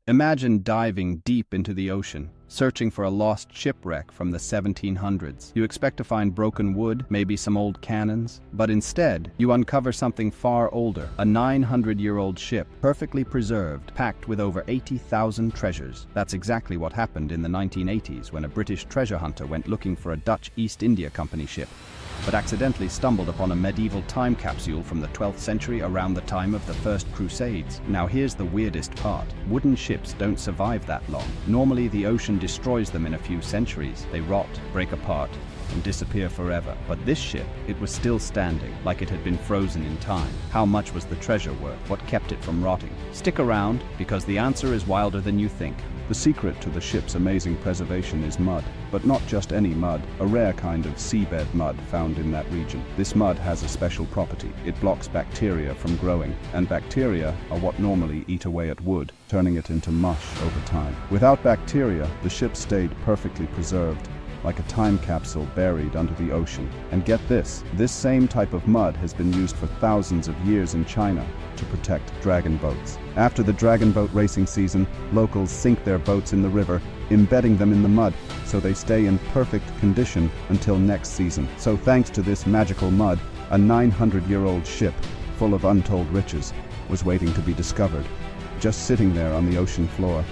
Imagine diving deep into the ocean, searching for a lost shipwreck from the 1700s. You expect to find broken wood, maybe some old cannons, but instead, you uncover something far older, a 900-year-old ship, perfectly preserved, packed with over 80,000 treasures. That's exactly what happened in the 1980s when a British treasure hunter went looking for a Dutch East India Company ship, but accidentally stumbled upon a medieval time capsule from the 12th century around the time of the First Crusades. Now here's the weirdest part. Wooden ships don't survive that long. Normally the ocean destroys them in a few centuries. They rot, break apart, and disappear forever. But this ship, it was still standing, like it had been frozen in time. How much was the treasure worth? What kept it from rotting? Stick around, because the answer is wilder than you think. The secret to the ship's amazing preservation is mud, but not just any mud, a rare kind of seabed mud found in that region. This mud has a special property. It blocks bacteria from growing, and bacteria are what normally eat away at wood, turning it into mush over time. Without bacteria, the ship stayed perfectly preserved, like a time capsule buried under the ocean. And get this same type of mud has been used for thousands of years in China to protect dragon boats. After the dragon boat racing season, locals sink their boats in the river, embedding them in the mud so they stay in perfect condition until next season. So thanks to this magical mud, a 900-year-old ship full of untold riches was waiting to be discovered, just sitting there on the ocean floor.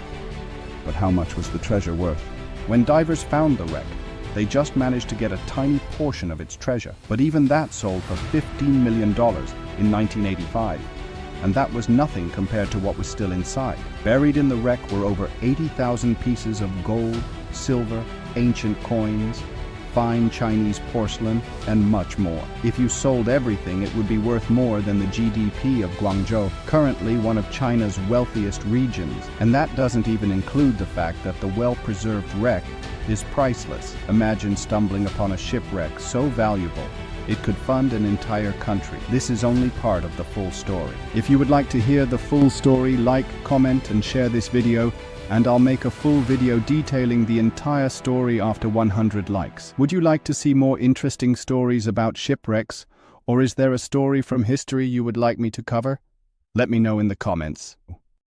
But how much was the treasure worth? When divers found the wreck, they just managed to get a tiny portion of its treasure, but even that sold for $15 million in 1985. And that was nothing compared to what was still inside. Buried in the wreck were over 80,000 pieces of gold, silver, ancient coins, fine Chinese porcelain, and much more. If you sold everything, it would be worth more than the GDP of Guangzhou, currently one of China's wealthiest regions. And that doesn't even include the fact that the well-preserved wreck is priceless. Imagine stumbling upon a shipwreck so valuable it could fund an entire country. This is only part of the full story. If you would like to hear the full story, like, comment, and share this video, and I'll make a full video detailing the entire story after 100 likes. Would you like to see more interesting stories about shipwrecks, or is there a story from history you would like me to cover? Let me know in the comments.